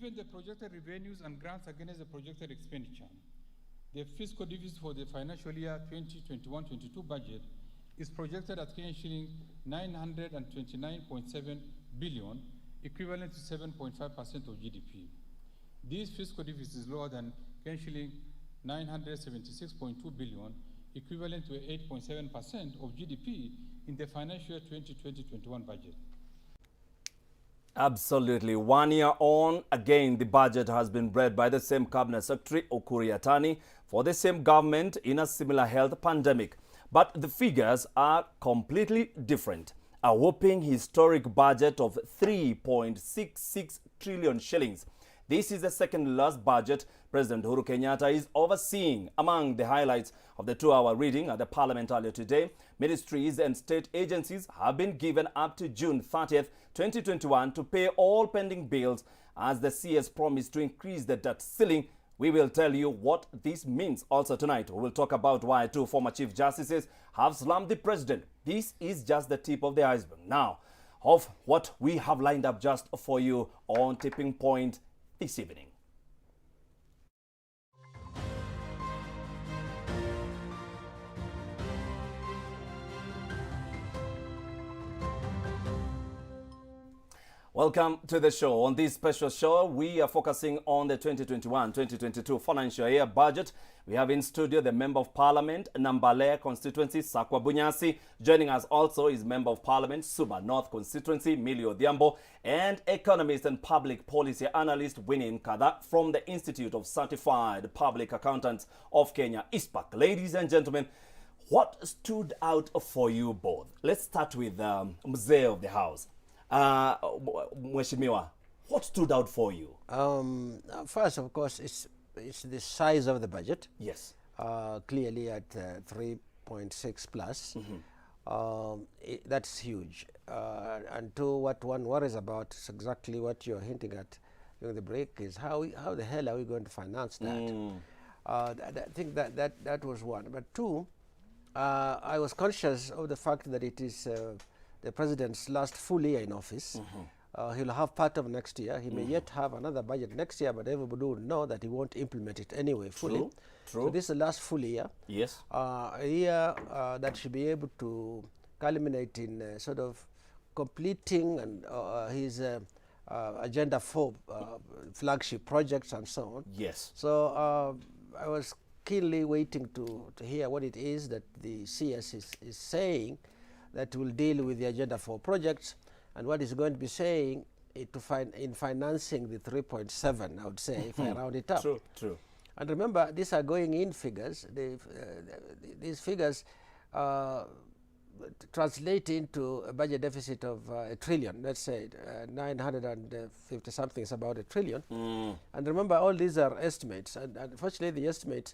Given the projected revenues and grants against the projected expenditure, the fiscal deficit for the financial year 2021-22 budget is projected at Kenyan shilling 929.7 billion, equivalent to 7.5% of GDP. This fiscal deficit is lower than Kenyan shilling 976.2 billion, equivalent to 8.7% of GDP in the financial year 2020-21 budget. Absolutely. 1 year on, again, the budget has been read by the same Cabinet Secretary, Ukur Yatani, for the same government in a similar health pandemic. But the figures are completely different. A whopping historic budget of 3.66 trillion shillings. This is the second last budget President Uhuru Kenyatta is overseeing. Among the highlights of the 2-hour reading at the Parliament earlier today, ministries and state agencies have been given up to June 30th, 2021 to pay all pending bills as the CS promised to increase the debt ceiling. We will tell you what this means. Also tonight, we will talk about why 2 former Chief Justices have slammed the President. This is just the tip of the iceberg now of what we have lined up just for you on Tipping Point this evening. Welcome to the show. On this special show, we are focusing on the 2021-2022 financial year budget. We have in studio the Member of Parliament, Nambale constituency, Sakwa Bunyasi. Joining us also is Member of Parliament, Suba North constituency, Millie Odhiambo, and economist and public policy analyst, Winnie Nkadha from the Institute of Certified Public Accountants of Kenya, ISPAC. Ladies and gentlemen, what stood out for you both? Let's start with Mzee of the House. Mheshimiwa, what stood out for you? First, of course, it's the size of the budget. Yes. Clearly at 3.6 plus. That's huge. And two, what one worries about is exactly what you're hinting at during the break is how the hell are we going to finance that? I think that was one. But two, I was conscious of the fact that it is the president's last full year in office. He'll have part of next year. He may yet have another budget next year, but everybody will know that he won't implement it anyway fully. True. So this is the last full year. Yes. A year that should be able to culminate in sort of completing and his agenda for flagship projects and so on. Yes. So I was keenly waiting to hear what it is that the CS is saying that will deal with the agenda for projects, and what is going to be saying in financing the 3.7, I would say, if I round it up. True. And remember, these are going in figures. These figures translate into a budget deficit of $1 trillion. Let's say 950 something is about $1 trillion. And remember, all these are estimates, and unfortunately, the estimates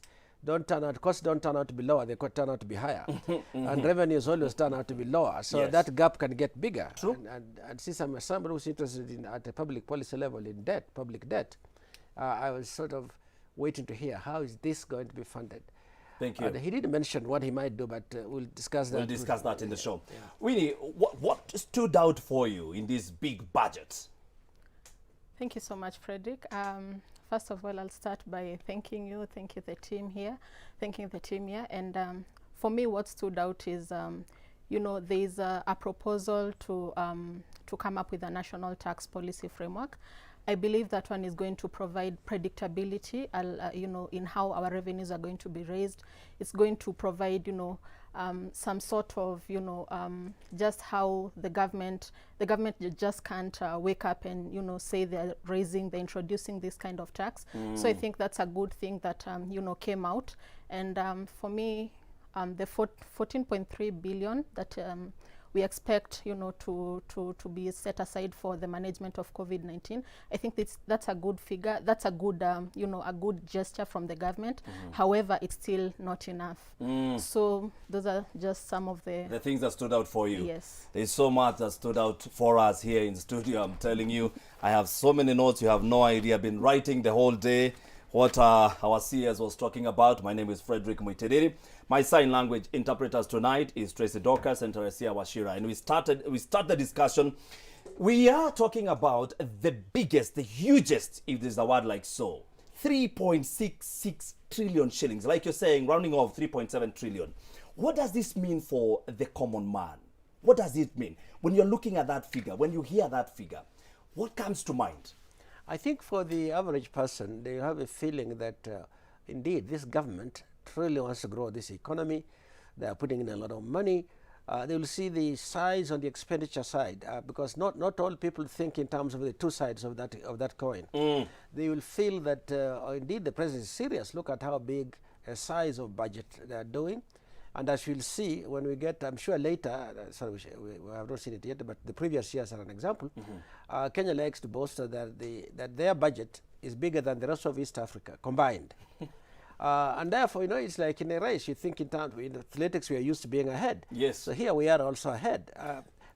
costs don't turn out to be lower, they could turn out to be higher. And revenues always turn out to be lower. So Yes. that gap can get bigger. True. And since I'm somebody who's interested in at a public policy level in debt, public debt, I was sort of waiting to hear how is this going to be funded. Thank you. And he didn't mention what he might do, but we'll discuss that. We'll discuss that in the show. Yeah. Winnie, what stood out for you in this big budget? Thank you so much, Frederick. First of all, I'll start by thanking you, the team here. And for me, what stood out is, there's a proposal to come up with a national tax policy framework. I believe that one is going to provide predictability, in how our revenues are going to be raised. It's going to provide, some sort of, just how the government just can't wake up and, say they're introducing this kind of tax. So I think that's a good thing that, came out. And for me, the 14.3 billion that we expect, to be set aside for the management of COVID-19. I think that's a good figure. That's a good, a good gesture from the government. However, it's still not enough. So those are just some of the things that stood out for you. Yes. There's so much that stood out for us here in the studio. I'm telling you, I have so many notes. You have no idea. I've been writing the whole day. what our CS was talking about. My name is Frederick Muitediri. My sign language interpreters tonight is Tracy Dorcas and Teresia Washira. And we start the discussion. We are talking about the biggest, the hugest, if there's a word like so, 3.66 trillion shillings. Like you're saying, rounding off 3.7 trillion. What does this mean for the common man? What does it mean? When you're looking at that figure, when you hear that figure, what comes to mind? I think for the average person, they have a feeling that indeed this government truly wants to grow this economy. They are putting in a lot of money. They will see the size on the expenditure side because not all people think in terms of the two sides of that coin. They will feel that indeed the president is serious. Look at how big a size of budget they are doing. And as you'll see when we get, I'm sure later, sorry, we have not seen it yet, but the previous years are an example. Kenya likes to boast that their budget is bigger than the rest of East Africa combined. And therefore, it's like in a race, you think in terms, in athletics, we are used to being ahead. Yes. So here we are also ahead.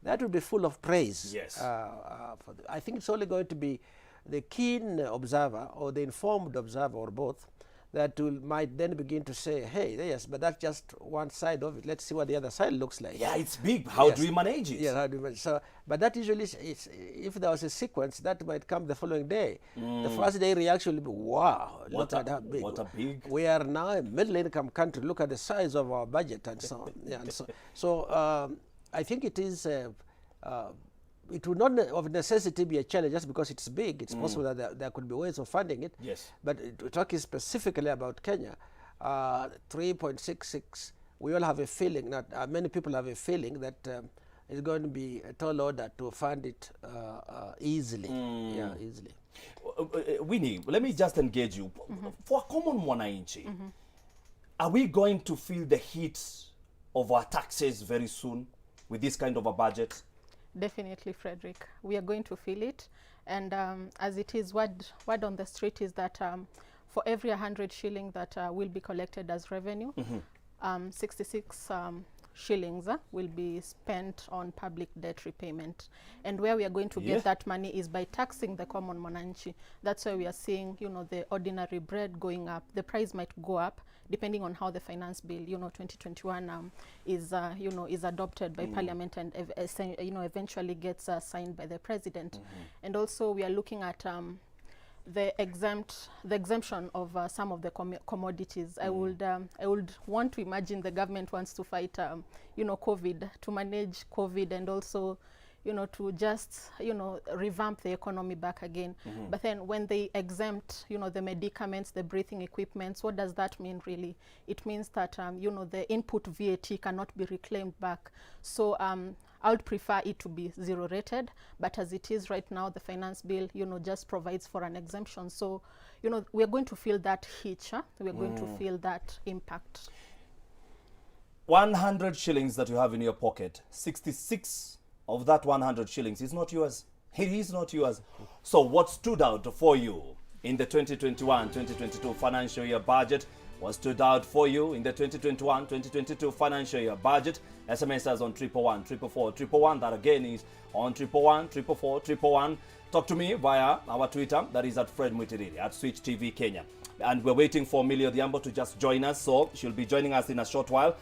That will be full of praise. Yes. I think it's only going to be the keen observer or the informed observer or both that might then begin to say, hey, yes, but that's just one side of it. Let's see what the other side looks like. Yeah, it's big. How do we manage it? Yeah, how do we manage? So, but that usually, if there was a sequence, that might come the following day. The first day reaction will be, wow, look at how big. What a big. We are now a middle-income country. Look at the size of our budget and so on. Yeah, and so I think it is. It would not of necessity be a challenge just because it's big. It's possible that there could be ways of funding it. Yes. But talking specifically about Kenya, 3.66, we all have a feeling that many people have a feeling that it's going to be a tall order to fund it easily. Yeah, easily. Winnie, let me just engage you. For a common mwananchi, are we going to feel the heat of our taxes very soon with this kind of a budget? Definitely, Frederick. We are going to feel it. And as it is, word on the street is that for every 100 shilling that will be collected as revenue, 66 shillings will be spent on public debt repayment. And where we are going to get that money is by taxing the common mwananchi. That's why we are seeing, the ordinary bread going up. The price might go up depending on how the finance bill, 2021 is adopted by Parliament and eventually gets signed by the President. And also we are looking at the exemption of some of the commodities. I would want to imagine the government wants to fight COVID, to manage COVID, and also to just revamp the economy back again. But then when they exempt the medicaments, the breathing equipments, what does that mean really? It means that the input VAT cannot be reclaimed back. So I would prefer it to be zero rated, but as it is right now, the finance bill, just provides for an exemption. So, we're going to feel that hitch, we're going to feel that impact. 100 shillings that you have in your pocket, 66 of that 100 shillings is not yours. It is not yours. So what stood out for you in the 2021-2022 financial year budget? What stood out for you in the 2021-2022 financial year budget? SMS us on 111 444 111. That again is on 111 444 111. Talk to me via our Twitter. That is at Fred Muitediri, at Switch TV Kenya. And we're waiting for Millie Odhiambo to just join us. So she'll be joining us in a short while.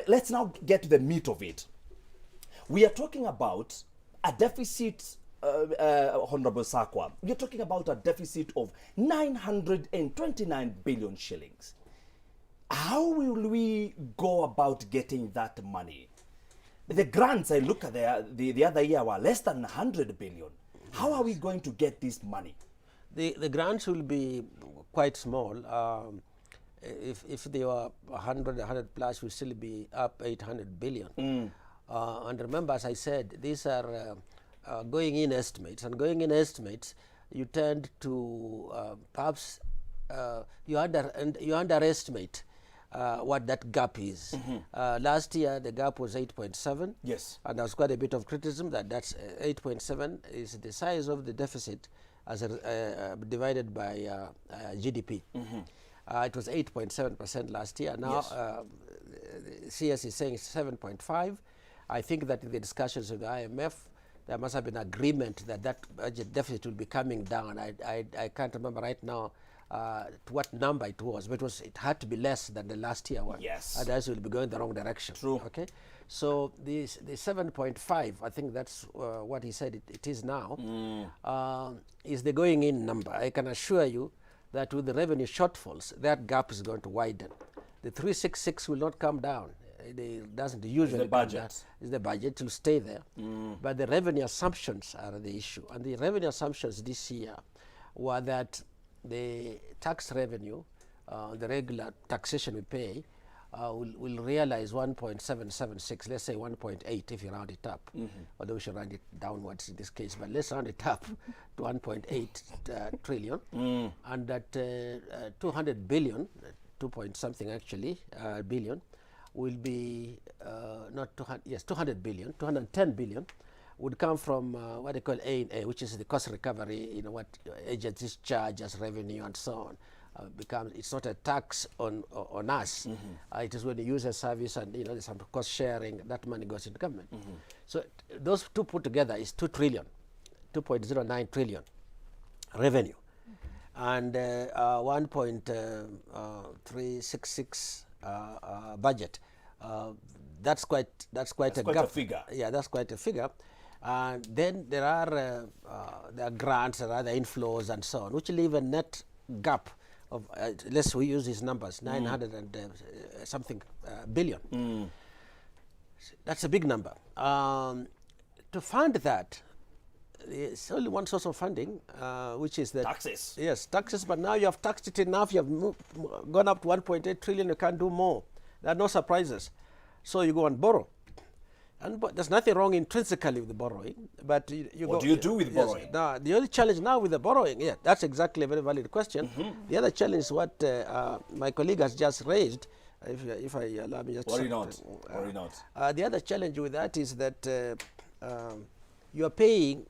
Let's now get to the meat of it. We are talking about a deficit, Honorable Sakwa. We are talking about a deficit of 929 billion shillings. How will we go about getting that money? The grants, I look at the other year, were less than 100 billion. How are we going to get this money? The grants will be quite small. If they were 100 plus, we'll still be up 800 billion. And remember, as I said, these are going in estimates. And going in estimates, you tend to perhaps you underestimate what that gap is. Last year, the gap was 8.7. Yes. And there was quite a bit of criticism that's 8.7 is the size of the deficit as divided by GDP. It was 8.7% last year. Now, CS is saying it's 7.5. I think that in the discussions with the IMF, there must have been agreement that that budget deficit will be coming down. I can't remember right now to what number it was, but it had to be less than the last year one. Yes. Otherwise, we'll be going the wrong direction. True. Okay. So the 7.5, I think that's what he said it is now, is the going in number. I can assure you that with the revenue shortfalls, that gap is going to widen. The 366 will not come down. It doesn't usually come down. It's the budget. It will stay there. But the revenue assumptions are the issue. And the revenue assumptions this year were that the tax revenue, the regular taxation we pay, will realize 1.776, let's say 1.8 if you round it up. Although we should round it downwards in this case, but let's round it up to 1.8 trillion. And that 200 billion, 2 point something actually, billion, will be, not 200, yes, 200 billion, 210 billion would come from what they call A&A, which is the cost recovery, you know, what agencies charge as revenue and so on. It's not a tax on us. It is when you use a service and, you know, there's some cost sharing, that money goes into government. So those two put together is 2 trillion, 2.09 trillion revenue, and 1.366 budget. That's quite a gap. A figure. Yeah, that's quite a figure. And then there are grants, there are other inflows and so on, which leave a net gap of, let's we use these numbers, 900 and something billion. That's a big number. To fund that, it's only one source of funding, which is the taxes. Yes, taxes. But now you have taxed it enough. You have gone up to 1.8 trillion. You can't do more. There are no surprises. So you go and borrow. And there's nothing wrong intrinsically with the borrowing. But what do you do with borrowing? Now, the only challenge now with the borrowing, yeah, that's exactly a very valid question. The other challenge is what my colleague has just raised. If I allow me just worry not. The other challenge with that is that you are paying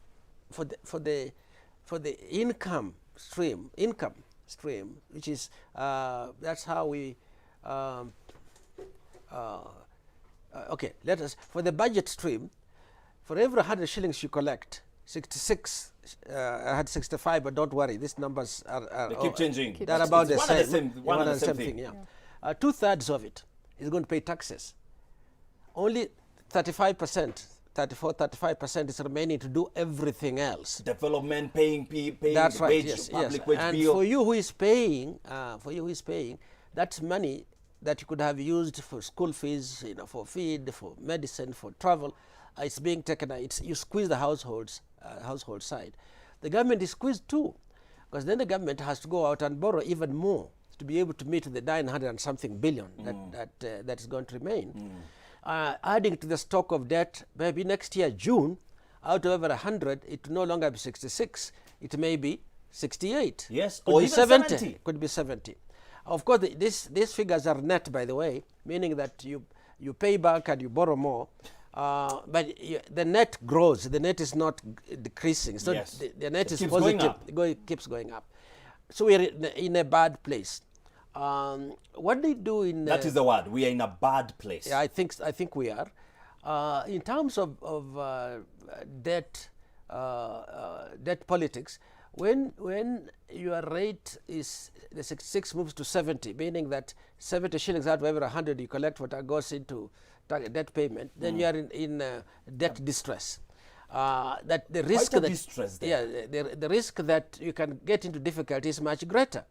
for the income stream, which is that's how we okay, let us, for the budget stream, for every 100 shillings you collect, 66, I had 65, but don't worry, these numbers are they keep changing. They're about the same. One and the same thing. Yeah. 2/3 of it is going to pay taxes. Only 35%, 35% is remaining to do everything else. Development, paying that's the right, wage, yes, public yes. wage And bill. for you who is paying, that's money that you could have used for school fees, you know, for feed, for medicine, for travel. It's being taken. You squeeze the household side. The government is squeezed too, because then the government has to go out and borrow even more to be able to meet the 900 and something billion that is going to remain. Adding to the stock of debt, maybe next year June, out of over 100, it will no longer be 66. It may be 68. Yes, could or be even 70. Could be 70. Of course, these figures are net, by the way, meaning that you pay back and you borrow more, but the net grows. The net is not decreasing. So yes. the net is keeps positive. Going up. It keeps going up. So we are in a bad place. What they do in that is the word. We are in a bad place. Yeah, I think we are. In terms of debt politics. When your rate is the 66 moves to 70, meaning that 70 shillings out of every 100 you collect what goes into debt payment, then you are in debt distress. That the risk Quite a distress there. Yeah, the risk that you can get into difficulty is much greater.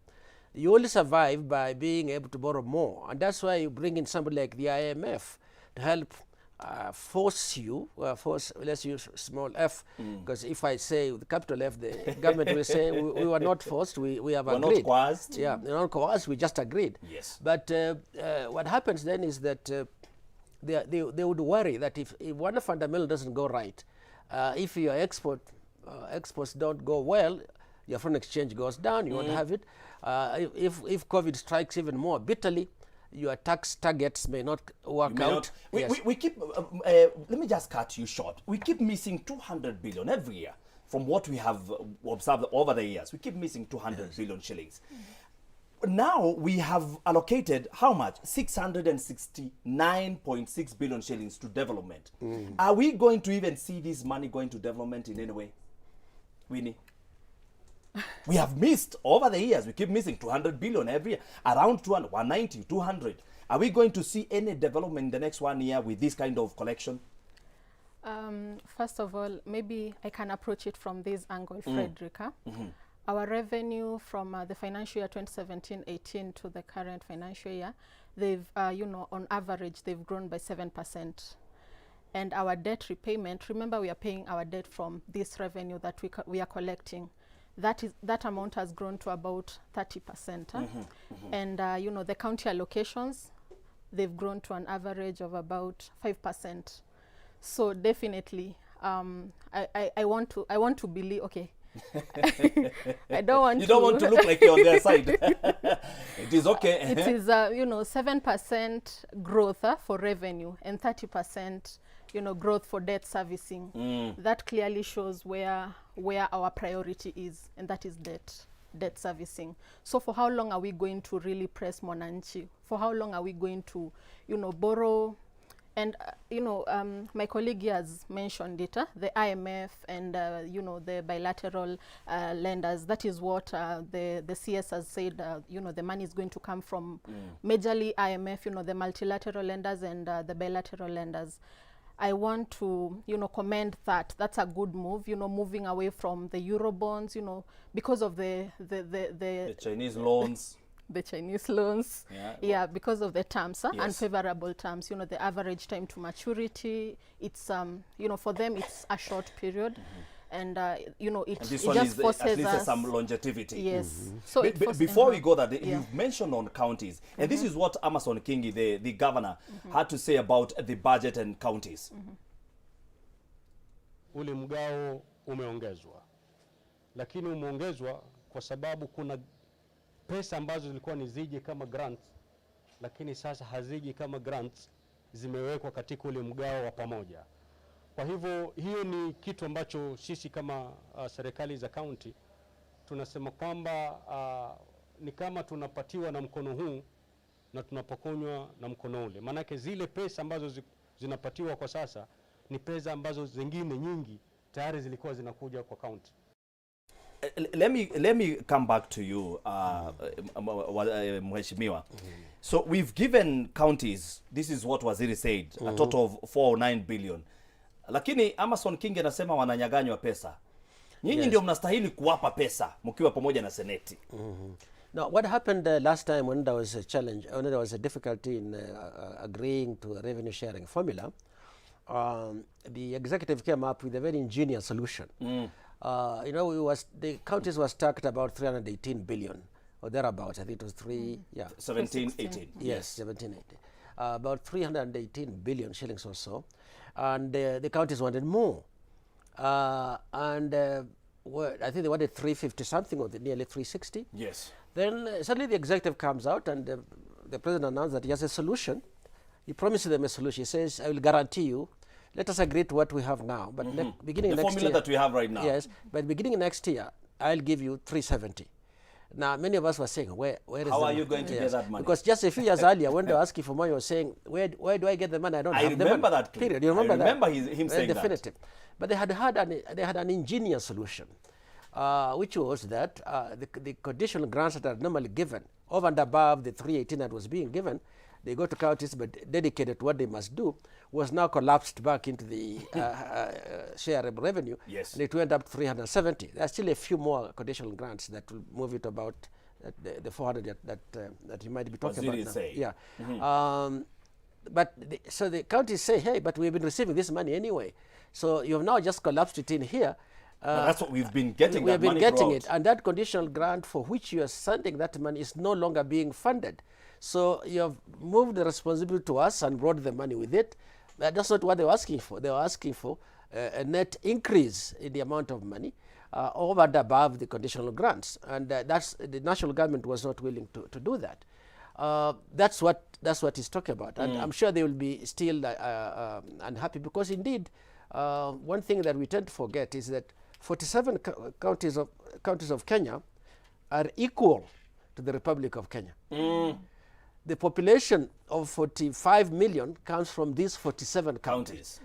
You only survive by being able to borrow more, and that's why you bring in somebody like the IMF to help force you, let's use small f, because if I say with capital F, the government will say we were not forced, we have agreed. We're not coerced. Yeah, we're not coerced, we just agreed. Yes. But what happens then is that they would worry that if one fundamental doesn't go right, if your exports don't go well, your foreign exchange goes down, you won't have it. If COVID strikes even more bitterly, your tax targets may not work out. We keep, let me just cut you short. We keep missing 200 billion every year from what we have observed over the years. We keep missing 200 billion shillings. now we have allocated how much? 669.6 billion shillings to development. Are we going to even see this money going to development in any way? Winnie? We have missed over the years. We keep missing 200 billion every year, around 200, 190, 200. Are we going to see any development in the next 1 year with this kind of collection? First of all, maybe I can approach it from this angle, Frederica. Our revenue from the financial year 2017-18 to the current financial year, they've, on average, they've grown by 7%. And our debt repayment, remember we are paying our debt from this revenue that we are collecting. That amount has grown to about 30%. And, the county allocations, they've grown to an average of about 5%. So definitely, I want to believe, okay, I don't want you don't want to look like you're on their side. It is okay. It is 7% growth for revenue and 30% growth for debt servicing. That clearly shows where our priority is, and that is debt servicing. So for how long are we going to really press Mwananchi? For how long are we going to borrow? And my colleague has mentioned it, the IMF and the bilateral lenders. That is what the CS has said. The money is going to come from majorly IMF, the multilateral lenders and the bilateral lenders. I want to commend that. That's a good move. Moving away from the Euro bonds. Because of the Chinese loans. The Chinese loans, because of the terms, unfavorable terms. The average time to maturity, it's for them it's a short period, and it this it one just is forces at least us some longevity. Yes. So before we go that, you've mentioned on counties, and this is what Amason Kingi, the governor, had to say about the budget and counties. Ule mgao umeongezwa, lakini umeongezwa kwa sababu kuna pesa ambazo zilikuwa ni zije kama grants, lakini sasa haziji kama grants, zimewekwa katika ule mgao wa pamoja. Kwa hivyo hiyo ni kitu ambacho sisi kama serikali za county tunasema kwamba ni kama tunapatiwa na mkono huu na tunapokonywa na mkono ule. Manake zile pesa ambazo zinapatiwa kwa sasa ni pesa ambazo zingine nyingi tayari zilikuwa zinakuja kwa county. Let me come back to you, Mheshimiwa. So we've given counties, this is what Waziri said, a total of 409 billion. Lakini Amason Kingi anasema wananyaganywa pesa. Nyinyi ndio mnastahili kuwapa pesa mkiwa pamoja na seneti. Now, what happened last time when there was a challenge, when there was a difficulty in agreeing to a revenue sharing formula, the executive came up with a very ingenious solution. The counties were stuck at about 318 billion or thereabouts. I think it was 17, 18. Yes, 17, 18. About 318 billion shillings or so. And the counties wanted more. I think they wanted 350 something or nearly 360. Yes. Then suddenly the executive comes out and the president announced that he has a solution. He promised them a solution. He says, I will guarantee you, let us agree to what we have now. But beginning the next formula year, that we have right now. Yes, but beginning next year, I'll give you 370. Now, many of us were saying, where is How the are you money? going to get that money? Because just a few years earlier, when they were asking for money, you were saying, where do I get the money? I don't have the money. remember that. Period. You remember I remember that? him saying definitive. that. But they had an ingenious solution, which was that the conditional grants that are normally given, over and above the 318 that was being given, they go to counties but dedicated to what they must do, was now collapsed back into the share of revenue. Yes. And it went up to 370. There are still a few more conditional grants that will move it about the 400 that you might be talking about now. Say. Yeah. So the counties say, hey, but we've been receiving this money anyway. So you have now just collapsed it in here. That's what we've been getting. We have been getting throughout. it, and that conditional grant for which you are sending that money is no longer being funded. So you have moved the responsibility to us and brought the money with it. That's not what they were asking for. They were asking for a net increase in the amount of money over and above the conditional grants, and that's the national government was not willing to do that. That's what he's talking about, and I'm sure they will be still unhappy because indeed one thing that we tend to forget is that 47 counties of Kenya are equal to the Republic of Kenya. The population of 45 million comes from these 47 counties.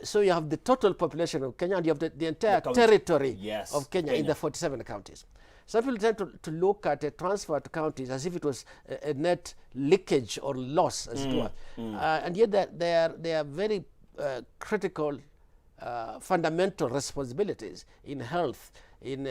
So you have the total population of Kenya, and you have the entire territory of Kenya in the 47 counties. Some people tend to look at a transfer to counties as if it was a net leakage or loss, as it were. And yet they are very critical, fundamental responsibilities in health, in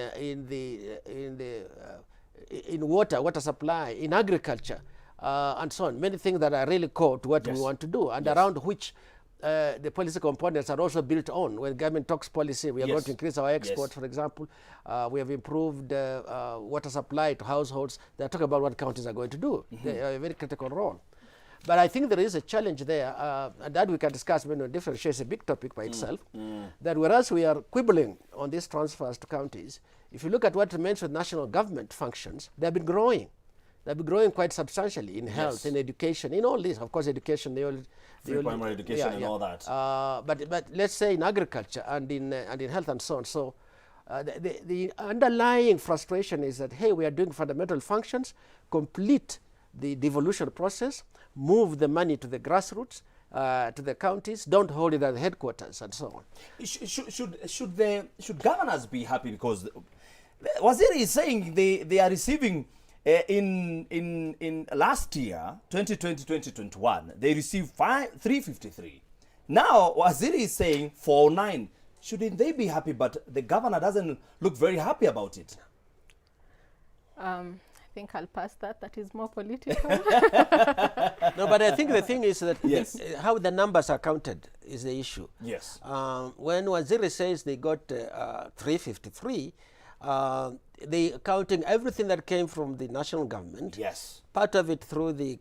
water supply, in agriculture, and so on. Many things that are really core to what we want to do, and around which the policy components are also built on. When government talks policy, we are going to increase our exports, for example. We have improved water supply to households. They are talking about what counties are going to do. They are a very critical role. But I think there is a challenge there, and that we can discuss when different shares, a big topic by itself, that whereas we are quibbling on these transfers to counties, if you look at what remains with national government functions, they have been growing. They've been growing quite substantially in health, in education, in all this. Of course, education, free primary education and all that. But let's say in agriculture and in health and so on. So the underlying frustration is that, hey, we are doing fundamental functions, complete the devolution process, move the money to the grassroots, to the counties, don't hold it at the headquarters, and so on. Should governors be happy? Because Waziri is saying they are receiving in last year, 2020-2021, they received 353. Now Waziri is saying 409. Shouldn't they be happy? But the governor doesn't look very happy about it. I think I'll pass that. That is more political. No, but I think the thing is that how the numbers are counted is the issue. Yes. When Waziri says they got 353, they counting everything that came from the national government. Yes. Part of it through the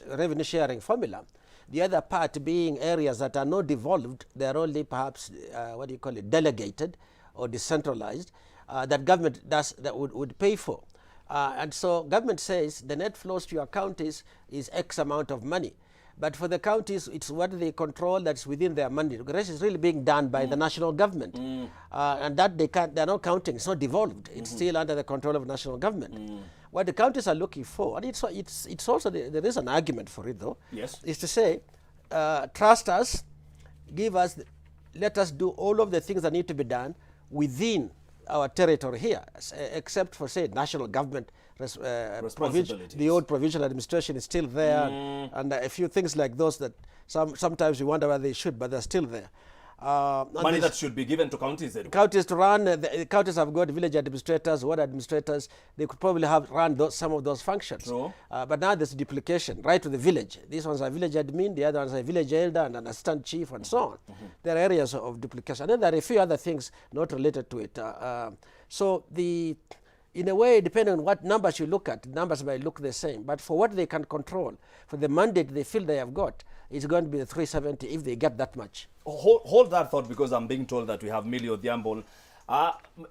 revenue sharing formula. The other part being areas that are not devolved, they are only perhaps, delegated or decentralized, that government would pay for. And so government says the net flows to your counties is X amount of money. But for the counties, it's what they control that's within their mandate. The rest is really being done by the national government. And that they're not counting. It's not devolved. It's still under the control of national government. What the counties are looking for, and it's also, there is an argument for it though, is to say, trust us, let us do all of the things that need to be done within our territory here, except for, say, national government responsibilities. The old provincial administration is still there, and a few things like those that sometimes you wonder whether they should, but they're still there. Money that should be given to counties. Counties to run, the counties have got village administrators, ward administrators. They could probably have run some of those functions. True. But now there's duplication right to the village. These ones are village admin, the other ones are village elder and an assistant chief and so on. There are areas of duplication. And then there are a few other things not related to it. So in a way, depending on what numbers you look at, the numbers might look the same. But for what they can control, for the mandate they feel they have got, it's going to be the 370 if they get that much. Hold that thought, because I'm being told that we have Milly Odhiambo.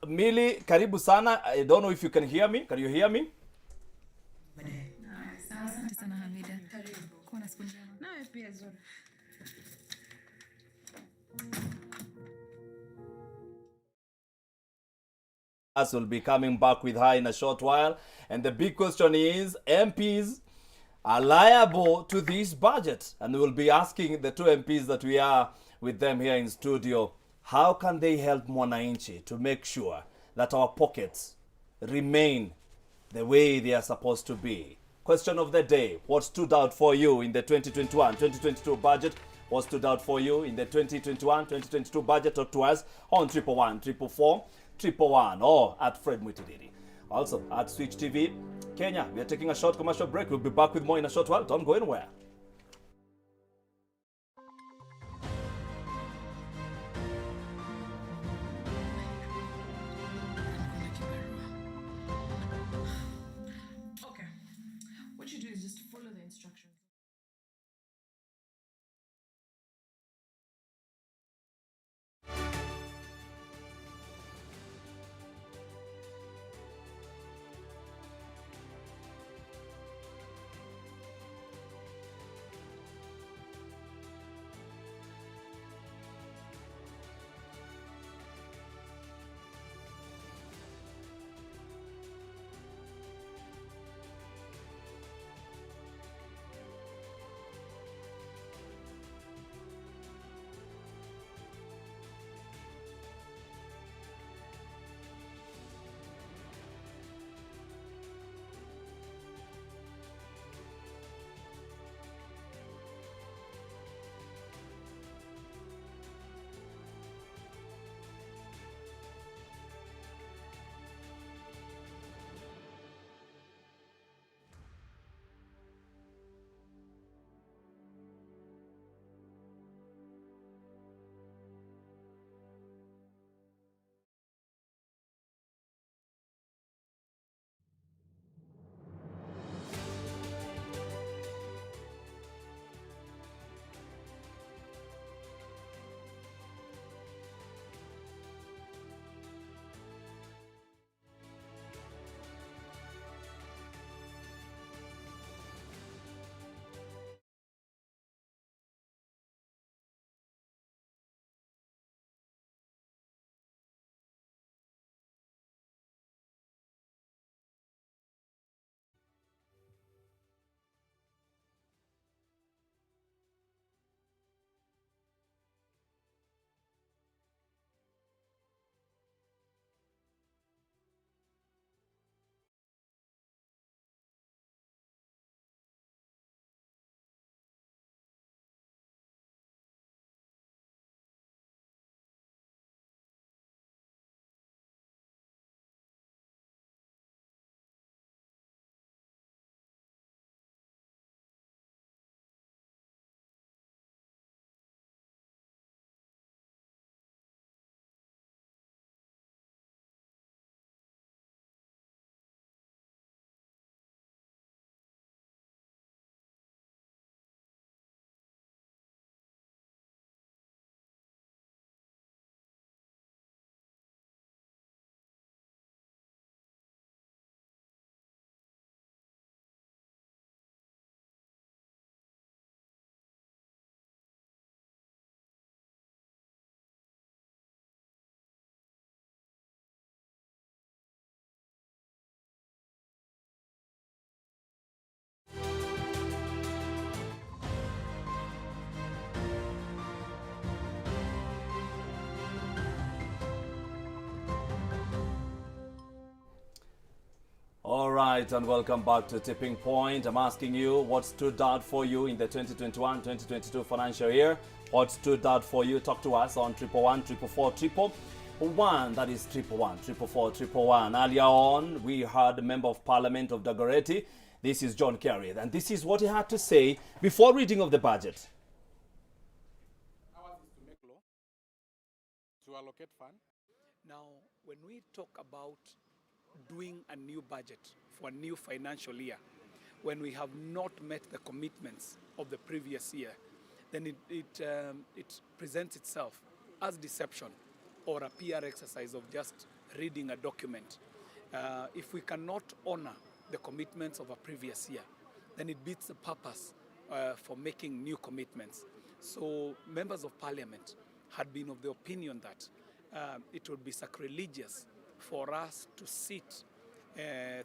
Milly, karibu sana. I don't know if you can hear me. Can you hear me? Us will be coming back with her in a short while. And the big question is, MPs are liable to this budget. And we will be asking the two MPs that we are with them here in studio, how can they help Mwananchi to make sure that our pockets remain the way they are supposed to be? Question of the day: what stood out for you in the 2021-2022 budget? What stood out for you in the 2021-2022 budget? Talk to us on 111 444 111 or at Fred Mwitidiri. Also at Switch TV Kenya. We are taking a short commercial break. We'll be back with more in a short while. Don't go anywhere. Okay. What you do is just follow the instructions. right, and welcome back to Tipping Point. I'm asking you what stood out for you in the 2021-2022 financial year. What stood out for you? Talk to us on 111 444 1. That is 111 444 111. Earlier on, we heard the Member of Parliament of Dagoretti. This is John Kerry, and this is what he had to say before reading of the budget. Ours is to make law, to allocate fund. Now, when we talk about doing a new budget for a new financial year, when we have not met the commitments of the previous year, then it presents itself as deception or a PR exercise of just reading a document. If we cannot honor the commitments of a previous year, then it beats the purpose for making new commitments. So members of parliament had been of the opinion that it would be sacrilegious for us to sit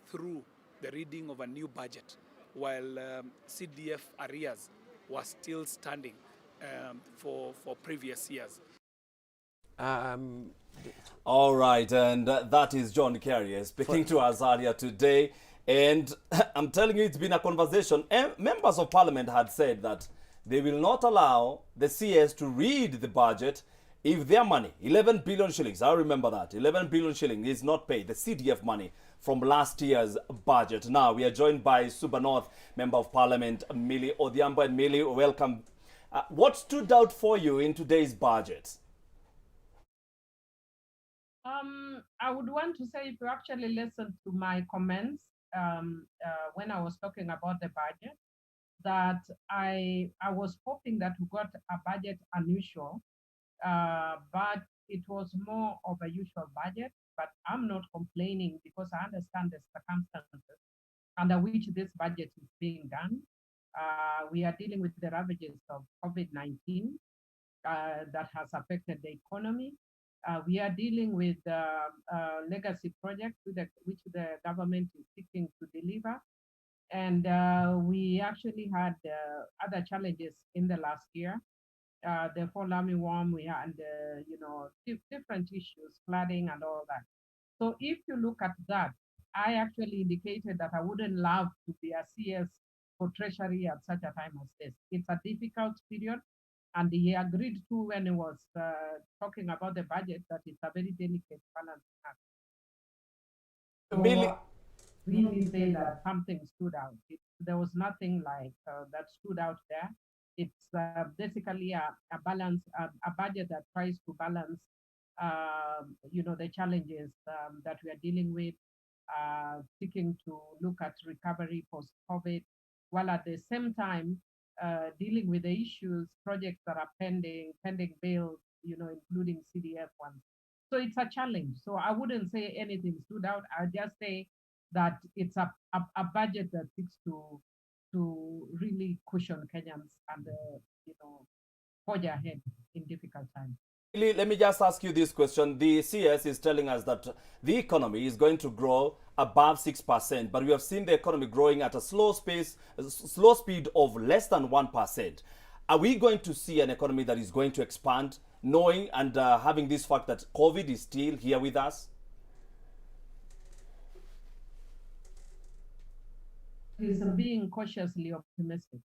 through the reading of a new budget while CDF arrears was still standing for previous years. All right, and that is John Kerry speaking to us earlier today. And I'm telling you, it's been a conversation. Members of Parliament had said that they will not allow the CS to read the budget if their money, 11 billion shillings, I remember that, 11 billion shillings is not paid, the CDF money from last year's budget. Now, we are joined by Suba North Member of Parliament, Millie Odhiambo. And Millie, welcome. What stood out for you in today's budget? I would want to say, if you actually listen to my comments when I was talking about the budget, that I was hoping that we got a budget unusual, but it was more of a usual budget. But I'm not complaining because I understand the circumstances under which this budget is being done. We are dealing with the ravages of COVID-19 that has affected the economy. We are dealing with legacy projects which the government is seeking to deliver. And we actually had other challenges in the last year. The fall armyworm, we had, different issues, flooding and all that. So if you look at that, I actually indicated that I wouldn't love to be a CS for Treasury at such a time as this. It's a difficult period. And he agreed to, when he was talking about the budget, that it's a very delicate balance. So really say that something stood out. There was nothing like that stood out there. It's basically a balance, a budget that tries to balance, the challenges that we are dealing with, seeking to look at recovery post-COVID, while at the same time dealing with the issues, projects that are pending bills, including CDF ones. So it's a challenge. So I wouldn't say anything stood out. I'll just say that it's a budget that seeks to really cushion Kenyans and forge ahead in difficult times. Let me just ask you this question. The CS is telling us that the economy is going to grow above 6%, but we have seen the economy growing at a slow speed of less than 1%. Are we going to see an economy that is going to expand, knowing and having this fact that COVID is still here with us? Is being cautiously optimistic,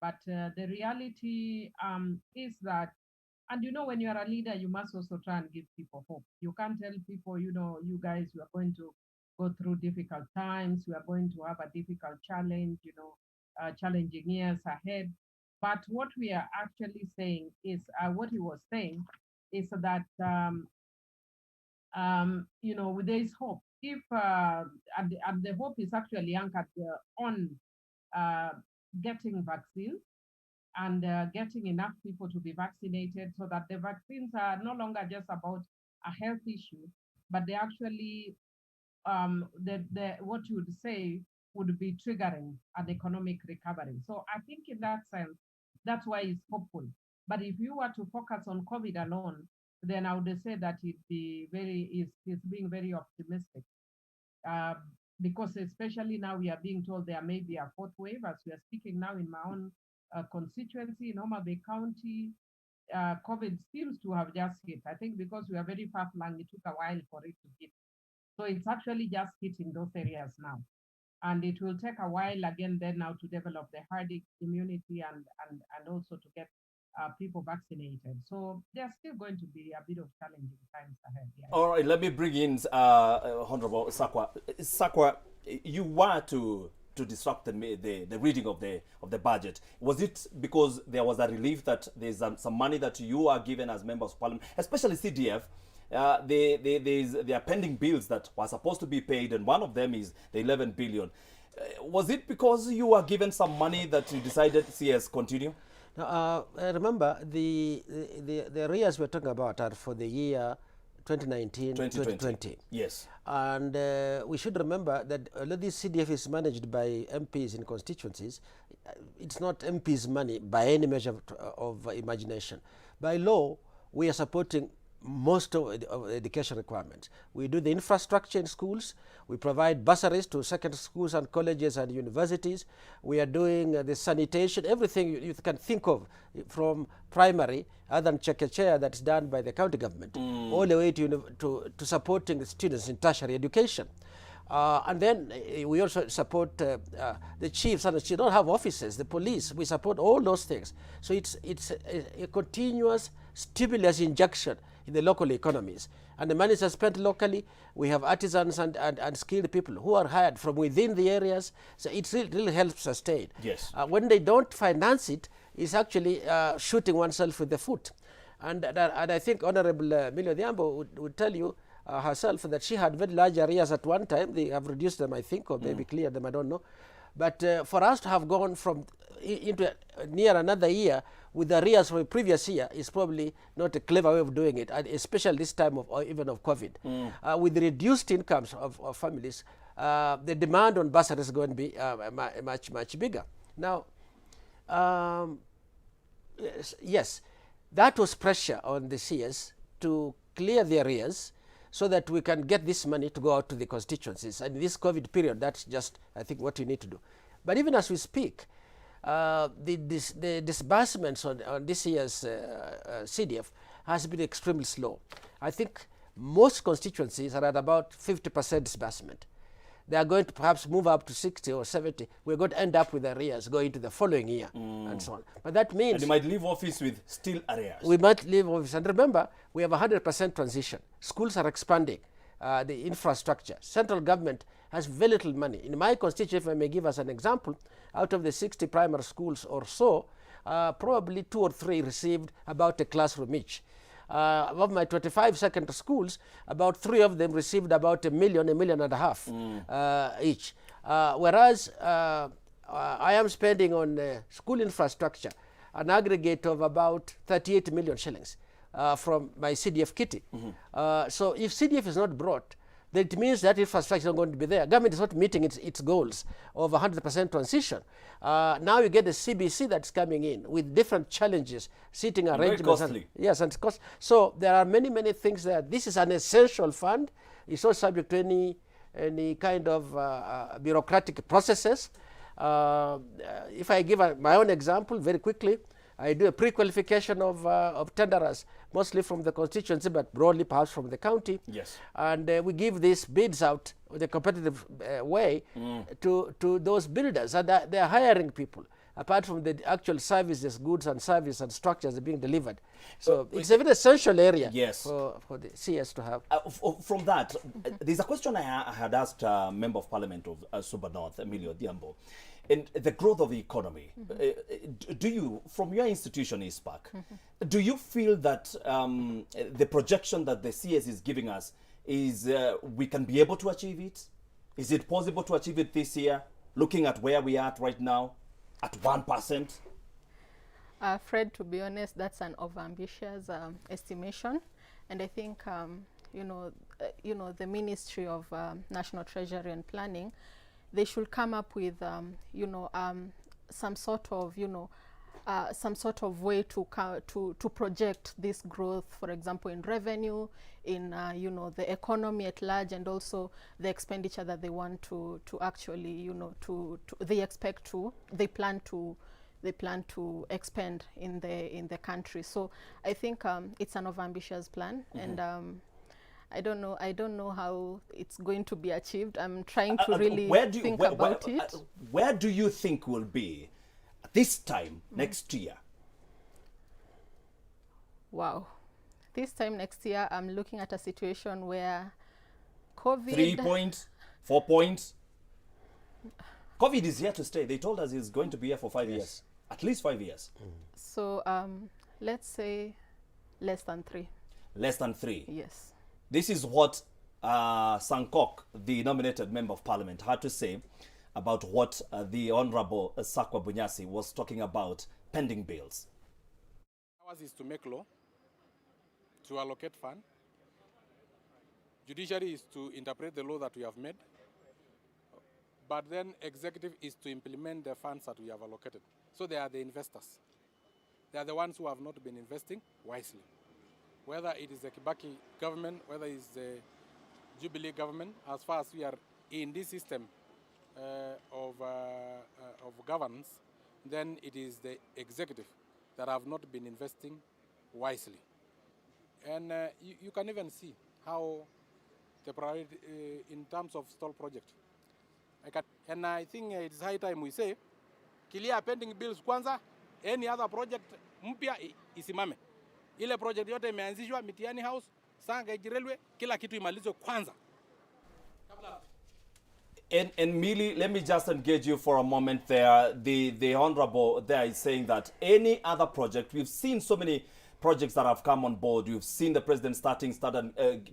but the reality is that, and when you are a leader, you must also try and give people hope. You can't tell people, you guys, we are going to go through difficult times, we are going to have a difficult challenge, challenging years ahead. But what we are actually saying is, what he was saying is that, there is hope. If and the hope is actually anchored on getting vaccines and getting enough people to be vaccinated, so that the vaccines are no longer just about a health issue, but they actually, what you would say would be triggering an economic recovery. So I think in that sense, that's why it's hopeful. But if you were to focus on COVID alone, then I would say that it's being very optimistic. Because especially now we are being told there may be a fourth wave, as we are speaking now in my own constituency in Homa Bay County. COVID seems to have just hit. I think because we are very far-flung, it took a while for it to hit. So it's actually just hitting those areas now. And it will take a while again then now to develop the herd immunity and also to get people vaccinated. So there's still going to be a bit of challenging times ahead. Yeah. All right, let me bring in Honorable Sakwa. Sakwa, you were to disrupt the reading of the budget. Was it because there was a relief that there's some money that you are given as members of parliament, especially CDF? There are pending bills that were supposed to be paid, and one of them is the 11 billion. Was it because you were given some money that you decided CS continue? Now, remember, the arrears we're talking about are for the year 2019-2020. Yes. And we should remember that although this CDF is managed by MPs in constituencies, it's not MPs' money by any measure of imagination. By law, we are supporting most of the education requirements. We do the infrastructure in schools. We provide bursaries to secondary schools and colleges and universities. We are doing the sanitation, everything you can think of from primary, other than Chekechea that's done by the county government, all the way to supporting the students in tertiary education. And then we also support the chiefs, and they don't have offices, the police. We support all those things. So it's a continuous stimulus injection in the local economies. And the money is spent locally. We have artisans and skilled people who are hired from within the areas. So it really helps sustain. Yes. When they don't finance it, it's actually shooting oneself with the foot. And I think Honorable Millie Odhiambo would tell you herself that she had very large areas at one time. They have reduced them, I think, or maybe cleared them, I don't know. But for us to have gone from into near another year with the arrears from the previous year is probably not a clever way of doing it, and especially this time of even of COVID. With the reduced incomes of families, the demand on bursaries is going to be much bigger. Now, yes, that was pressure on the CS to clear the arrears so that we can get this money to go out to the constituencies. And in this COVID period, that's just, I think, what we need to do. But even as we speak, the disbursements on this year's CDF has been extremely slow. I think most constituencies are at about 50% disbursement. They are going to perhaps move up to 60 or 70. We're going to end up with arrears going to the following year and so on. But that means... And you might leave office with still arrears. We might leave office. And remember, we have 100% transition. Schools are expanding the infrastructure. Central government has very little money. In my constituency, if I may give us an example, out of the 60 primary schools or so, probably 2 or 3 received about a classroom each. Of my 25 secondary schools, about 3 of them received about $1 million, $1.5 million each. Whereas I am spending on school infrastructure an aggregate of about 38 million shillings from my CDF kitty. So if CDF is not brought, then it means that infrastructure is not going to be there. Government is not meeting its goals of 100% transition. Now you get the CBC that's coming in with different challenges, seating arrangements. Very costly. Yes, and cost. So there are many things there. This is an essential fund. It's not subject to any kind of bureaucratic processes. If I give my own example very quickly, I do a pre-qualification of tenderers, mostly from the constituency, but broadly perhaps from the county. Yes. And we give these bids out in a competitive way to those builders, and they are hiring people, apart from the actual services, goods and services and structures being delivered. So it's a very essential area for the CS to have. From that, there's a question I had asked a Member of Parliament of Suba North, Millie Odhiambo. And the growth of the economy, do you, from your institution, ISPAC, do you feel that the projection that the CS is giving us is we can be able to achieve it? Is it possible to achieve it this year, looking at where we are at right now, at 1%? Fred, to be honest, that's an overambitious estimation. And I think, the Ministry of National Treasury and Planning, they should come up with, some sort of way to project this growth, for example, in revenue, in the economy at large, and also the expenditure that they want to actually, they plan to expend in the country. So I think it's an overambitious plan, I don't know how it's going to be achieved. I'm trying to really think where, about it. Where do you think will be this time next year? Wow. This time next year, I'm looking at a situation where COVID... 3 points, 4 points. COVID is here to stay. They told us it's going to be here for 5 years. At least 5 years. So let's say less than 3. Less than 3. Yes. This is what Sankok, the nominated member of parliament, had to say about what the Honorable Sakwa Bunyasi was talking about pending bills. Ours is to make law, to allocate fund. Judiciary is to interpret the law that we have made. But then executive is to implement the funds that we have allocated. So they are the investors. They are the ones who have not been investing wisely. Whether it is the Kibaki government, whether it is the Jubilee government, as far as we are in this system of governance, then it is the executive that have not been investing wisely. And you can even see how the priority in terms of stall project. And I think it's high time we say, clear pending bills kwanza, any other project mpya isimame. Ile project yote imeanzishwa, Mitiani House, Sanga Railway, kila kitu imalizwe kwanza. And Millie, let me just engage you for a moment there. The Honorable there is saying that any other project, we've seen so many projects that have come on board. You've seen the president starting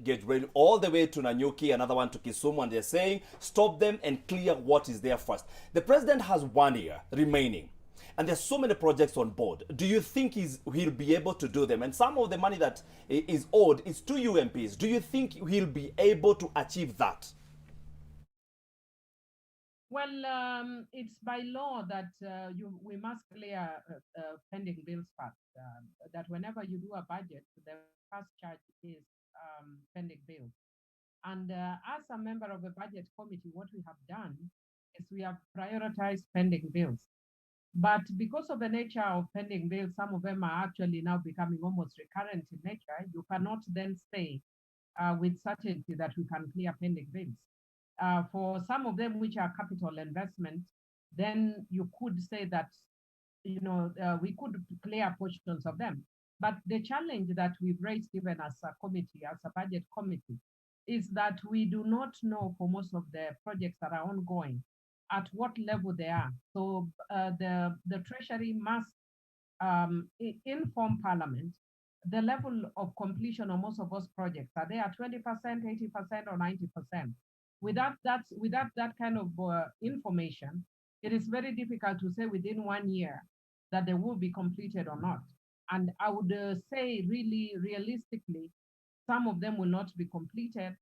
Gauge Rail all the way to Nanyuki, another one to Kisumu, and they're saying stop them and clear what is there first. The president has 1 year remaining, and there's so many projects on board. Do you think he'll be able to do them? And some of the money that is owed is to UMPs. Do you think he'll be able to achieve that? Well, it's by law that we must clear pending bills first. That whenever you do a budget, the first charge is pending bills. And as a member of the budget committee, what we have done is we have prioritized pending bills. But because of the nature of pending bills, some of them are actually now becoming almost recurrent in nature. You cannot then say with certainty that we can clear pending bills. For some of them which are capital investment, then you could say that, we could clear portions of them. But the challenge that we've raised even as a committee, as a budget committee, is that we do not know for most of the projects that are ongoing at what level they are. So the Treasury must inform Parliament the level of completion of most of those projects. Are they at 20%, 80%, or 90%? Without that kind of information, it is very difficult to say within 1 year that they will be completed or not. And I would say really realistically, some of them will not be completed,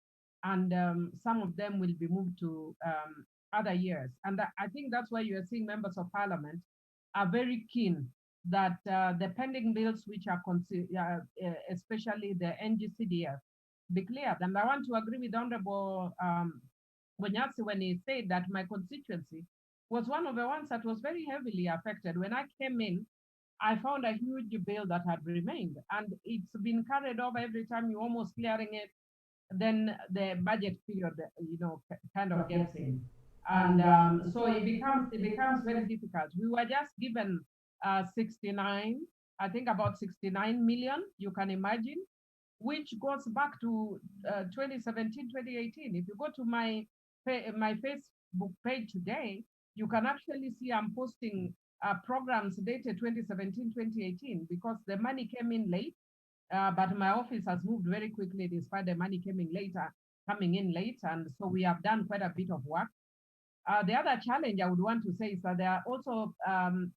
and some of them will be moved to other years. And I think that's why you are seeing members of Parliament are very keen that the pending bills, which are especially the NGCDF, be cleared. And I want to agree with Honorable Bunyasi when he said that my constituency was one of the ones that was very heavily affected. When I came in, I found a huge bill that had remained, and it's been carried over every time you're almost clearing it. Then the budget period, kind of gets in, and so it becomes very difficult. We were just given 69, I think about 69 million. You can imagine, which goes back to 2017, 2018. If you go to my Facebook page today, you can actually see I'm posting programs dated 2017, 2018, because the money came in late, but my office has moved very quickly despite the money coming in late, and so we have done quite a bit of work. The other challenge I would want to say is that there are also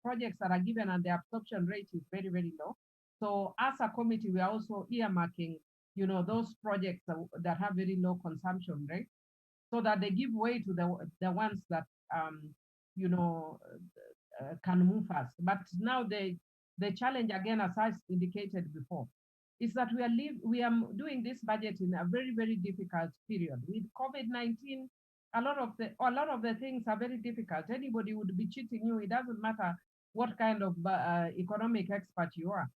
projects that are given and the absorption rate is very, very low. So as a committee, we are also earmarking, those projects that have very low consumption rate, so that they give way to the ones that can move fast. But now the challenge, again, as I indicated before, is that we are doing this budget in a very, very difficult period. With COVID-19, a lot of the things are very difficult. Anybody would be cheating you. It doesn't matter what kind of economic expert you are.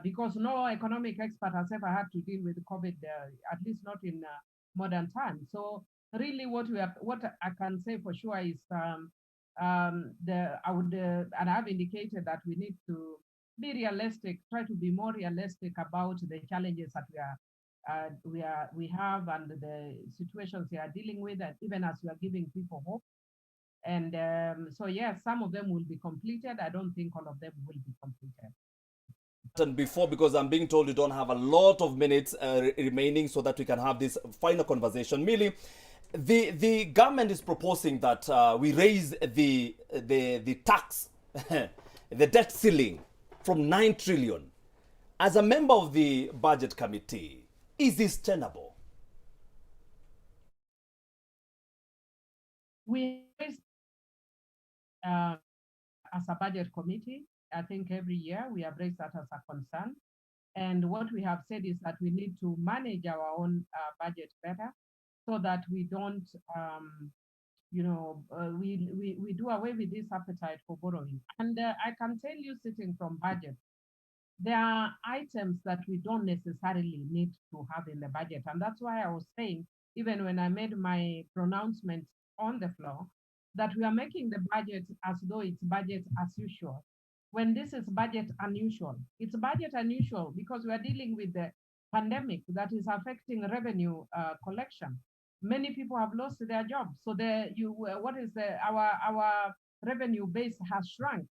because no economic expert has ever had to deal with COVID, at least not in modern times. So really, what I can say for sure is and I've indicated that we need to be realistic, try to be more realistic about the challenges that we have and the situations we are dealing with, and even as we are giving people hope. And so yes, some of them will be completed. I don't think all of them will be completed. And before, because I'm being told you don't have a lot of minutes remaining so that we can have this final conversation. Millie, the government is proposing that we raise the tax, the debt ceiling from 9 trillion. As a member of the budget committee, is this tenable? We raise, as a budget committee, I think every year we have raised that as a concern. And what we have said is that we need to manage our own budget better so that we don't, we do away with this appetite for borrowing. And I can tell you, sitting from budget, there are items that we don't necessarily need to have in the budget. And that's why I was saying, even when I made my pronouncement on the floor, that we are making the budget as though it's budget as usual, when this is budget unusual. It's budget unusual because we are dealing with the pandemic that is affecting revenue collection. Many people have lost their jobs. So our revenue base has shrunk.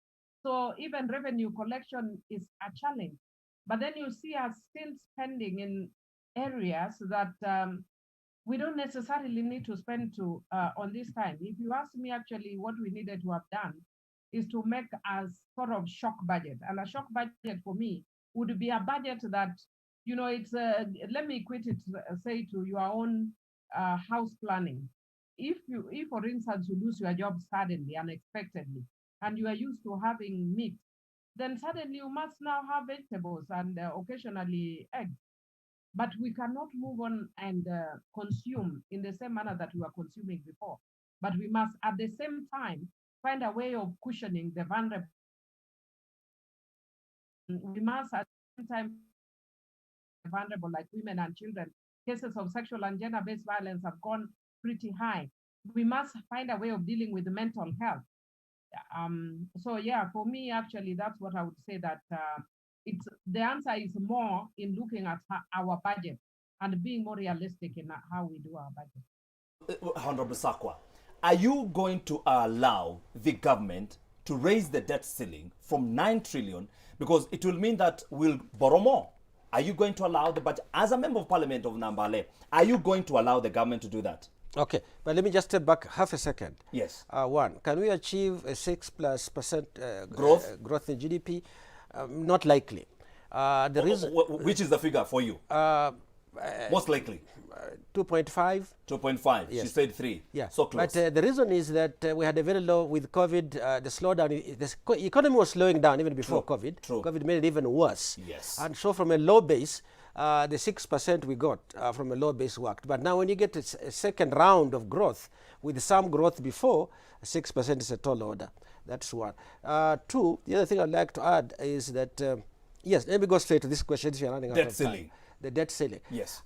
So even revenue collection is a challenge. But then you see us still spending in areas that we don't necessarily need to spend on this time. If you ask me, actually, what we needed to have done is to make a sort of shock budget. And a shock budget for me would be a budget that, it's, let me equate it, say, to your own house planning. If for instance, you lose your job suddenly, unexpectedly, and you are used to having meat, then suddenly you must now have vegetables and occasionally eggs. But we cannot move on and consume in the same manner that we were consuming before. But we must, at the same time, find a way of cushioning the vulnerable. We must, at the same time, vulnerable, like women and children. Cases of sexual and gender-based violence have gone pretty high. We must find a way of dealing with the mental health. So yeah, for me, actually, that's what I would say, that the answer is more in looking at our budget and being more realistic in how we do our budget. Honorable Sakwa, are you going to allow the government to raise the debt ceiling from 9 trillion? Because it will mean that we'll borrow more. Are you going to allow the budget? As a member of parliament of Nambale, are you going to allow the government to do that? Okay, but let me just step back half a second. Yes. One, can we achieve a 6+% growth in GDP? Not likely. The reason, which is the figure for you? Most likely. 2.5. 2.5. Yes. She said 3. Yeah. So close. But the reason is that we had a very low with COVID. The slowdown, the economy was slowing down even before COVID. True. COVID made it even worse. Yes. And so from a low base, the 6% we got from a low base worked. But now when you get a second round of growth, with some growth before, 6% is a tall order. That's one. Two, the other thing I'd like to add is that, yes, let me go straight to this question. If you're running out of time. The debt ceiling. Yes.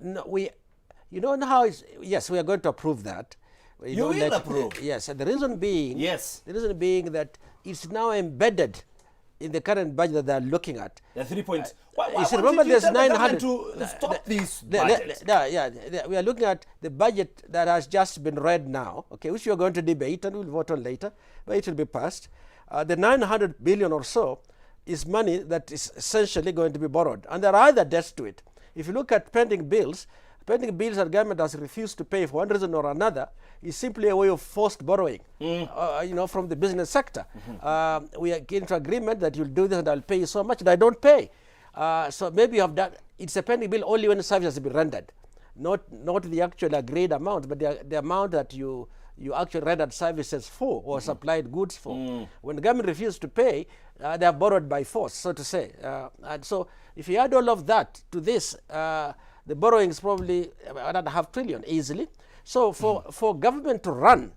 No, you know how it's, yes, we are going to approve that. You will approve. Yes, and the reason being, yes, the reason being that it's now embedded in the current budget that they're looking at. The 3 points. You see, remember, there's 900 to stop this budget. We are looking at the budget that has just been read now, okay, which we are going to debate and we'll vote on later, but it will be passed. The 900 billion or so is money that is essentially going to be borrowed, and there are other debts to it. If you look at pending bills that government has refused to pay for one reason or another is simply a way of forced borrowing, from the business sector. We are getting to agreement that you'll do this and I'll pay you so much, and I don't pay. So maybe you have done, it's a pending bill only when the service has been rendered, not the actual agreed amount, but the amount that you actually rendered services for or supplied goods for. When the government refused to pay, they are borrowed by force, so to say. And so if you add all of that to this, the borrowing is probably 1.5 trillion easily. So for government to run,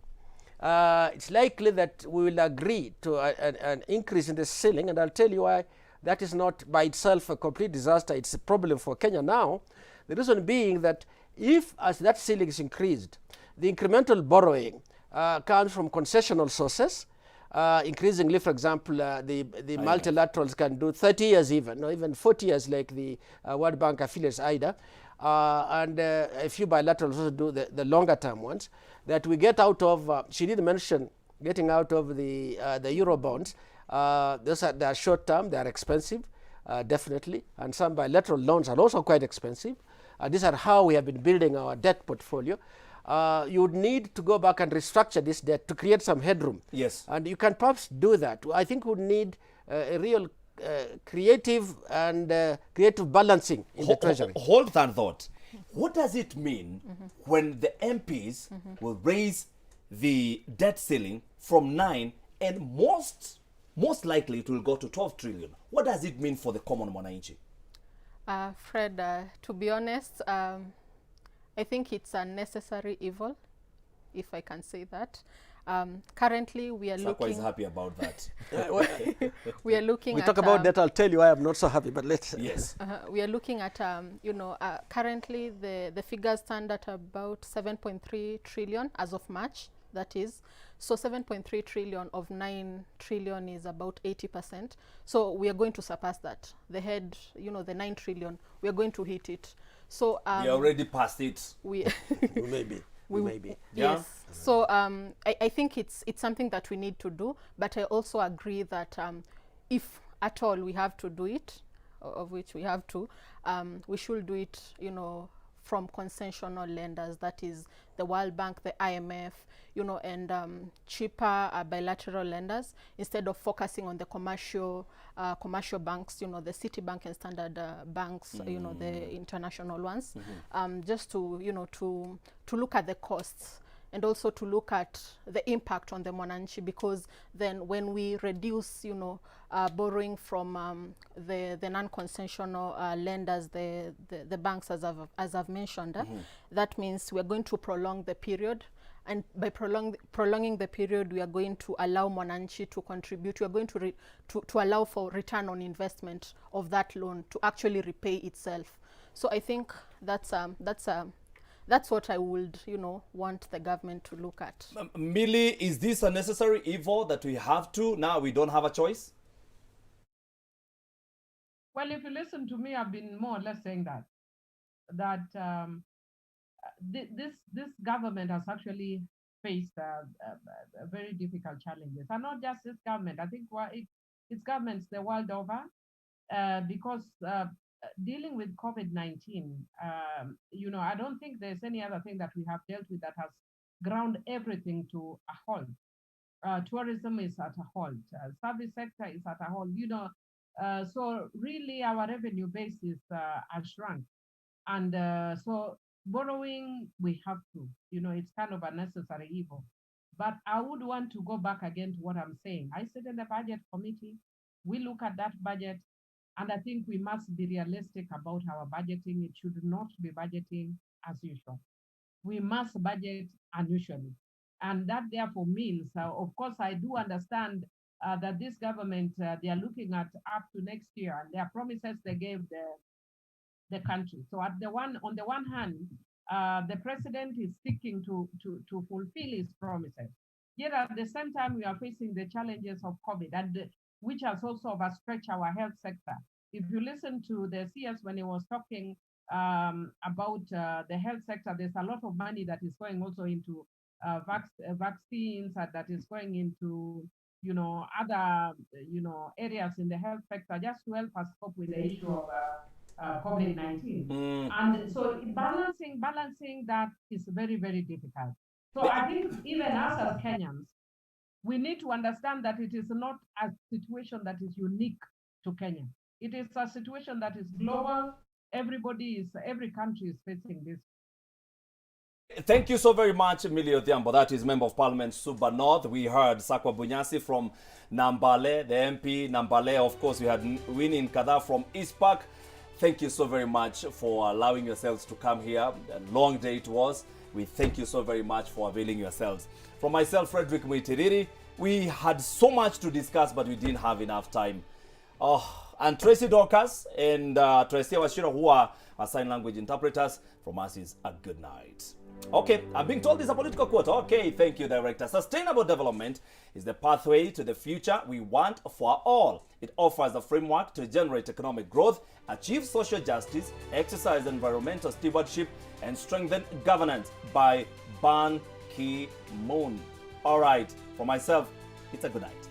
it's likely that we will agree to an increase in the ceiling, and I'll tell you why that is not by itself a complete disaster. It's a problem for Kenya now. The reason being that if, as that ceiling is increased, the incremental borrowing comes from concessional sources, increasingly, for example, the multilaterals can do 30 years even, or even 40 years like the World Bank affiliates IDA, and a few bilaterals also do the longer term ones, that we get out of, she did mention getting out of the Euro bonds. They are short term, they are expensive, definitely, and some bilateral loans are also quite expensive. These are how we have been building our debt portfolio. You would need to go back and restructure this debt to create some headroom. Yes. And you can perhaps do that. I think we would need a real creative and creative balancing in the Treasury. Hold that thought. What does it mean when the MPs will raise the debt ceiling from 9 and most likely it will go to 12 trillion? What does it mean for the common mwananchi? Fred, to be honest, I think it's a necessary evil, if I can say that. Currently, we are Sakwa looking... is happy about that. we are looking We at... talk about that, I'll tell you why I'm not so happy, but let's... Yes. We are looking at, currently the figures stand at about 7.3 trillion as of March, that is. So 7.3 trillion of 9 trillion is about 80%. So we are going to surpass that. The head, the 9 trillion, we are going to hit it. So we already passed it. We maybe. Maybe. Yeah. Yes. So I think it's something that we need to do, but I also agree that if at all we have to do it, of which we have to, we should do it, from consensual lenders, that is the World Bank, the IMF, and cheaper bilateral lenders, instead of focusing on the commercial banks, the Citibank and Standard banks, the international ones, just to, to look at the costs and also to look at the impact on the mwananchi, because then when we reduce, borrowing from the non-consensual lenders, the banks, as I've mentioned, that means we're going to prolong the period. And by prolonging the period, we are going to allow mwananchi to contribute. We are going to allow for return on investment of that loan to actually repay itself. So I think that's what I would, want the government to look at. Millie, is this a necessary evil that we have to? Now we don't have a choice? Well, if you listen to me, I've been more or less saying that this government has actually faced very difficult challenges, and not just this government. I think it's governments the world over, because dealing with COVID-19, I don't think there's any other thing that we have dealt with that has ground everything to a halt. Tourism is at a halt. Service sector is at a halt. So really our revenue base is has shrunk, and so borrowing we have to. It's kind of a necessary evil. But I would want to go back again to what I'm saying. I sit in the budget committee. We look at that budget. And I think we must be realistic about our budgeting. It should not be budgeting as usual. We must budget unusually. And that therefore means, of course, I do understand that this government, they are looking at up to next year, and their promises they gave the country. So on the one hand, the president is seeking to fulfill his promises. Yet at the same time, we are facing the challenges of COVID, and which has also overstretched our health sector. If you listen to the CS when he was talking about the health sector, there's a lot of money that is going also into vaccines, and that is going into other areas in the health sector, just to help us cope with the issue of COVID-19. And so balancing that is very, very difficult. So I think even us as Kenyans, we need to understand that it is not a situation that is unique to Kenya. It is a situation that is global. Every country is facing this. Thank you so very much, Millie Odhiambo. That is Member of Parliament, Suba North. We heard Sakwa Bunyasi from Nambale, the MP. Nambale, of course, we had Winnie Nkadha from East Park. Thank you so very much for allowing yourselves to come here. A long day it was. We thank you so very much for availing yourselves. From myself, Frederick Muitiriri, we had so much to discuss, but we didn't have enough time. And Tracy Dorcas and Tracy Washira, who are sign language interpreters, from us is a good night. Okay, I'm being told this is a political quote. Okay, thank you, Director. Sustainable development is the pathway to the future we want for all. It offers a framework to generate economic growth, achieve social justice, exercise environmental stewardship, and strengthen governance, by Ban Ki-moon. All right, for myself, it's a good night.